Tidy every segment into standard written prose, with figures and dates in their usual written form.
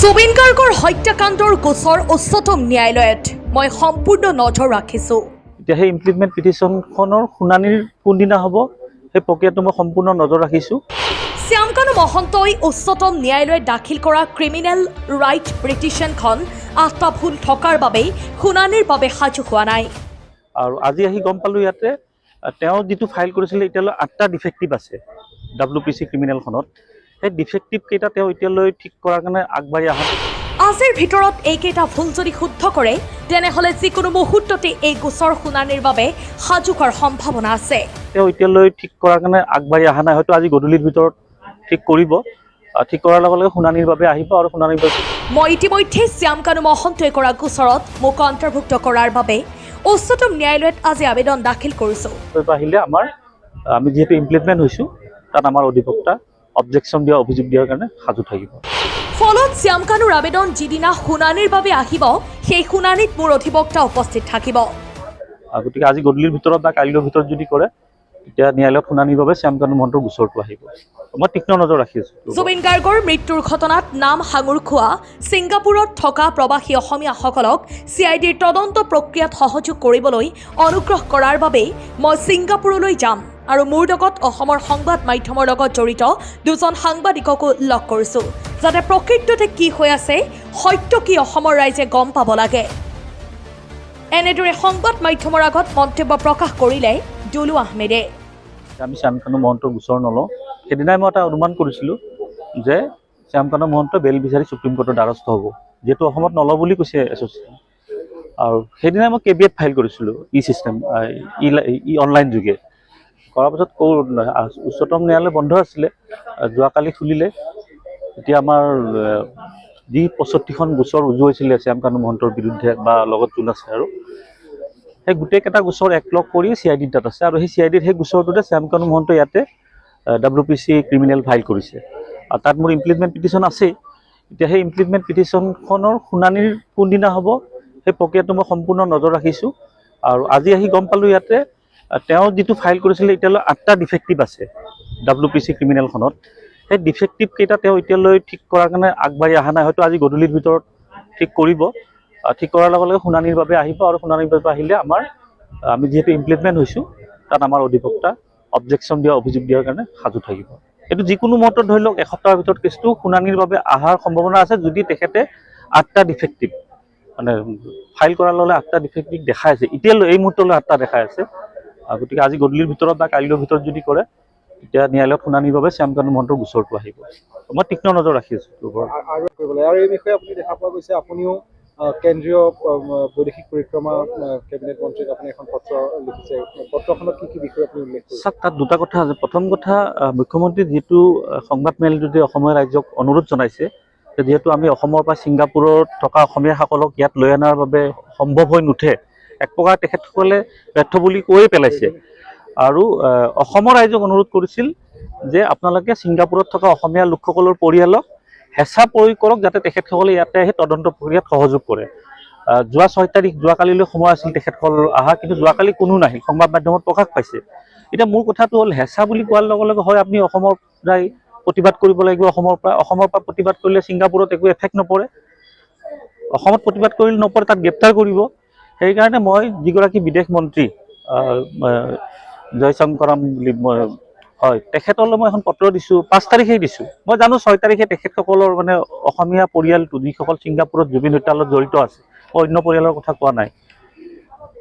জুবিন গাৰ্গৰ হত্যাকাণ্ডৰ গোচৰ উচ্চতম ন্যায়ালয়ত মই সম্পূৰ্ণ নজৰ ৰাখিছোঁ। এতিয়া সেই ইমপ্লিমেণ্ট পিটিশ্যনখনৰ শুনানিৰ কোনদিনা হ'ব সেই প্ৰক্ৰিয়াটো মই সম্পূৰ্ণ নজৰ ৰাখিছোঁ। শ্যামকানু মহন্তই উচ্চতম ন্যায়ালয়ত দাখিল কৰা ক্ৰিমিনেল ৰাইট পিটিশ্যনখন ৮টা ভুল থকাৰ বাবেই শুনানিৰ বাবে সাজু হোৱা নাই। আৰু আজি আহি গম পালোঁ ইয়াতে তেওঁ যিটো ফাইল কৰিছিলে এতিয়ালৈ 8টা ডিফেক্টিভ আছে WPC ক্ৰিমিনেলখনত। সেই ডিফেক্টিভ কেইটা তেওঁ এতিয়ালৈ ঠিক কৰাৰ কাৰণে আগবাঢ়ি অহা নাই। আজিৰ ভিতৰত এইকেইটা ভুল যদি শুদ্ধ কৰে তেনেহ'লে যিকোনো মুহূৰ্ততে এই গোচৰ শুনানিৰ বাবে সাজু হোৱাৰ সম্ভাৱনা আছে। তেওঁ এতিয়ালৈ ঠিক কৰাৰ কাৰণে আগবাঢ়ি অহা নাই, হয়তো আজি গধূলিৰ ভিতৰত ঠিক কৰিব। ঠিক কৰাৰ লগে লগে শুনানিৰ বাবে আহিব আৰু শুনানিৰ বাবে মই ইতিমধ্যে শ্যামকানু মহন্তই কৰা গোচৰত মোক অন্তৰ্ভুক্ত কৰাৰ বাবে উচ্চতম ন্যায়ালয়ত আজি আবেদন দাখিল কৰিছোঁ। আহিলে আমি যিহেতু ইমপ্লিমেণ্ট হৈছোঁ তাত আমাৰ অধিবক্তা অবজেকশ্যন দিয়া অভিযোগ দিয়াৰ কাৰণে সাজু থাকিব। ফলত শ্যামকানুৰ আবেদন যিদিনা শুনানিৰ বাবে আহিব সেই শুনানিত মোৰ অধিবক্তা উপস্থিত থাকিব। গতিকে আজি গধূলিৰ ভিতৰত বা কাইলৈৰ ভিতৰত যদি কৰে তেতিয়া ন্যায়ালয়ত শুনানিৰ বাবে শ্যামকানু মহন্তৰ গোচৰটো আহিব। মই তীক্ষ্ণ নজৰ ৰাখি আছোঁ। জুবিন গাৰ্গৰ মৃত্যুৰ ঘটনাত নাম সাঙুৰ খোৱা ছিংগাপুৰত থকা প্ৰৱাসী অসমীয়াসকলক CIDৰ তদন্ত প্ৰক্ৰিয়াত সহযোগ কৰিবলৈ অনুগ্ৰহ কৰাৰ বাবে মই ছিংগাপুৰলৈ যাম আৰু মোৰ লগত অসমৰ সংবাদ মাধ্যমৰ লগত জড়িত দুজন সাংবাদিককো লগ কৰিছোঁ, যাতে প্ৰকৃততে কি হৈ আছে সত্য কি অসমৰ ৰাইজে গম পাব লাগে। এনেদৰে সংবাদ মাধ্যমৰ আগত মন্তব্য প্ৰকাশ কৰিলে দুলু আহমেদে। আমি শ্যামকানু মহন্তৰ গোচৰ নলওঁ। সেইদিনাই মই এটা অনুমান কৰিছিলোঁ যে শ্যামকানু মহন্ত বেল বিচাৰি সুপ্ৰিম কোৰ্টৰ দ্বাৰস্থ হ'ব, যিহেতু অসমত নলওঁ বুলি কৈছে এছ'চিয়েশ্যন। আৰু সেইদিনাই মই কেবিএট ফাইল কৰিছিলোঁ চিষ্টেম অনলাইন যোগে। কৰাৰ পাছত উচ্চতম ন্যায়ালয় বন্ধ আছিলে, যোৱাকালি খুলিলে। এতিয়া আমাৰ যি 65খন গোচৰ ৰুজু হৈছিলে শ্যামকানু মহন্তৰ বিৰুদ্ধে বা লগত যোন আছে আৰু সেই গোটেইকেইটা গোচৰ একলগ কৰি CID তাত আছে আৰু সেই CIDৰ সেই গোচৰটোতে শ্যামকানু মহন্ত ইয়াতে WPC ক্ৰিমিনেল ফাইল কৰিছে আৰু তাত মোৰ ইমপ্লিমেণ্ট পিটিশ্যন আছেই। এতিয়া সেই ইমপ্লিমেণ্ট পিটিশ্যনখনৰ শুনানিৰ কোনদিনা হ'ব সেই প্ৰক্ৰিয়াটো মই সম্পূৰ্ণ নজৰ ৰাখিছোঁ। আৰু আজি আহি গম পালোঁ ইয়াতে তেওঁ যিটো ফাইল কৰিছিলে এতিয়ালৈ 8টা ডিফেক্টিভ আছে WPC ক্ৰিমিনেলখনত। সেই ডিফেক্টিভ কেইটা তেওঁ এতিয়ালৈ ঠিক কৰাৰ কাৰণে আগবাঢ়ি অহা নাই, হয়তো আজি গধূলিৰ ভিতৰত ঠিক কৰিব। ঠিক কৰাৰ লগে লগে শুনানিৰ বাবে আহিব আৰু শুনানিৰ বাবে আহিলে আমি যিহেতু ইমপ্লিমেণ্ট হৈছোঁ তাত আমাৰ অধিবক্তা অবজেকশ্যন দিয়া অভিযোগ দিয়াৰ কাৰণে সাজু থাকিব। এইটো যিকোনো মুহূৰ্তত ধৰি লওক এসপ্তাহৰ ভিতৰত কেছটো শুনানিৰ বাবে অহাৰ সম্ভাৱনা আছে, যদি তেখেতে 8টা ডিফেক্টিভ মানে ফাইল কৰাৰ লগে 8টা ডিফেক্টিভ দেখাই আছে। এতিয়ালৈ এই মুহূৰ্তলৈ 8টা দেখাই আছে। গতিকে আজি গধূলিৰ ভিতৰত বা কাইলৈৰ ভিতৰত যদি কৰে তেতিয়া ন্যায়ালয়ত শুনানিৰ বাবে শ্যামকানু মহন্তৰ গোচৰটো আহিব। মই তীক্ষ্ণ নজৰ ৰাখি আছোঁ। আৰু এই বিষয়ে আপুনি দেখা পোৱা গৈছে, আপুনিও কেন্দ্ৰীয় বৈদেশিক পৰিক্ৰমা কেবিনেট মন্ত্ৰীক আপুনি এখন পত্ৰ লিখিছে। পত্ৰখনত কি কি বিষয় আপুনি উল্লেখ কৰিছে? চাওক, তাত দুটা কথা আছে। প্ৰথম কথা, মুখ্যমন্ত্ৰী যিটো সংবাদ মেলটোতে অসমীয়া ৰাইজক অনুৰোধ জনাইছে যে যিহেতু আমি অসমৰ পৰা ছিংগাপুৰত থকা অসমীয়াসকলক ইয়াত লৈ অনাৰ বাবে সম্ভৱ হৈ নুঠে, এক প্ৰকাৰ তেখেতসকলে ব্যৰ্থ বুলি কৈয়ে পেলাইছে। আৰু অসমৰ ৰাইজক অনুৰোধ কৰিছিল যে আপোনালোকে ছিংগাপুৰত থকা অসমীয়া লোকসকলৰ পৰিয়ালক হেঁচা প্ৰয়োগ কৰক, যাতে তেখেতসকলে ইয়াতে আহি তদন্ত প্ৰক্ৰিয়াত সহযোগ কৰে। যোৱা 6 তাৰিখ যোৱাকালিলৈ সময় আছিল তেখেতসকল অহা, কিন্তু যোৱাকালি কোনো নাহিল, সংবাদ মাধ্যমত প্ৰকাশ পাইছে। এতিয়া মোৰ কথাটো হ'ল, হেঁচা বুলি কোৱাৰ লগে লগে হয় আপুনি অসমৰ পৰাই প্ৰতিবাদ কৰিব লাগিব, অসমৰ পৰা প্ৰতিবাদ কৰিলে ছিংগাপুৰত একো এফেক্ট নপৰে, অসমত প্ৰতিবাদ কৰিলে নপৰে, তাত গ্ৰেপ্তাৰ কৰিব। সেইকাৰণে মই যিগৰাকী বিদেশ মন্ত্ৰী জয়শংকৰম বুলি হয়, তেখেতলৈ মই এখন পত্ৰ দিছোঁ, 5 তাৰিখেই দিছোঁ। মই জানো 6 তাৰিখে তেখেতসকলৰ মানে অসমীয়া পৰিয়ালটো যিসকল ছিংগাপুৰত জুবিন হত্যাৰ লগত জড়িত আছে, অন্য পৰিয়ালৰ কথা কোৱা নাই।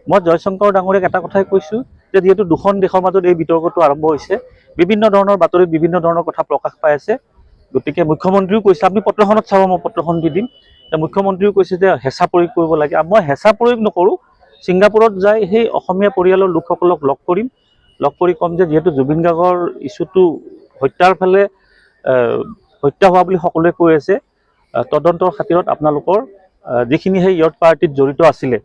মই জয়শংকৰ ডাঙৰীয়াক এটা কথাই কৈছোঁ যে যিহেতু দুখন দেশৰ মাজত এই বিতৰ্কটো আৰম্ভ হৈছে, বিভিন্ন ধৰণৰ বাতৰিত বিভিন্ন ধৰণৰ কথা প্ৰকাশ পাই আছে, গতিকে মুখ্যমন্ত্ৰীও কৈছে, আপুনি পত্ৰখনত চাব, মই পত্ৰখন দি দিম, মুখ্যমন্ত্ৰীও কৈছে যে হেঁচা প্ৰয়োগ কৰিব লাগে। মই হেঁচা প্ৰয়োগ নকৰোঁ, ছিংগাপুৰত যাই সেই অসমীয়া পৰিয়ালৰ লোকসকলক লগ কৰিম, লগ কৰি ক'ম যে যিহেতু জুবিন গাৰ্গৰ ইছ্যুটো হত্যাৰ ফালে হত্যা হোৱা বুলি সকলোৱে কৈ আছে, তদন্তৰ খাতিৰত আপোনালোকৰ যিখিনি সেই ইয়ৰ্থ পাৰ্টিত জড়িত আছিলে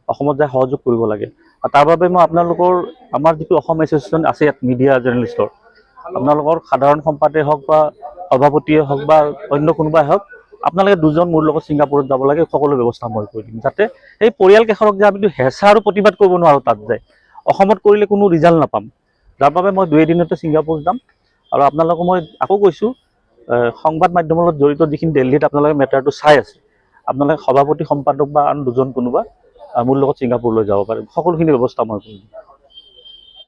অসমত যাই সহযোগ কৰিব লাগে। আৰু তাৰ বাবে মই আপোনালোকৰ আমাৰ যিটো অসম এছ'চিয়েশ্যন আছে ইয়াত মিডিয়া জাৰ্নেলিষ্টৰ, আপোনালোকৰ সাধাৰণ সম্পাদকে হওক বা সভাপতিয়ে হওক বা অন্য কোনোবাই হওক, আপোনালোকে দুজন মোৰ লগত ছিংগাপুৰত যাব লাগে, সকলো ব্যৱস্থা মই কৰি দিম, যাতে এই পৰিয়ালকেইখনক যে আমিতো হেঁচা আৰু প্ৰতিবাদ কৰিব নোৱাৰোঁ তাত যায়, অসমত কৰিলে কোনো ৰিজাল্ট নাপাম। যাৰ বাবে মই 2 এদিনতে ছিংগাপুৰ যাম। আৰু আপোনালোকক মই আকৌ কৈছোঁ সংবাদ মাধ্যমৰ লগত জড়িত যিখিনি দিল্লীত আপোনালোকে মেটাৰটো চাই আছে, আপোনালোকে সভাপতি সম্পাদক বা আন দুজন কোনোবা মোৰ লগত ছিংগাপুৰলৈ যাব পাৰে, সকলোখিনি ব্যৱস্থা মই কৰিম।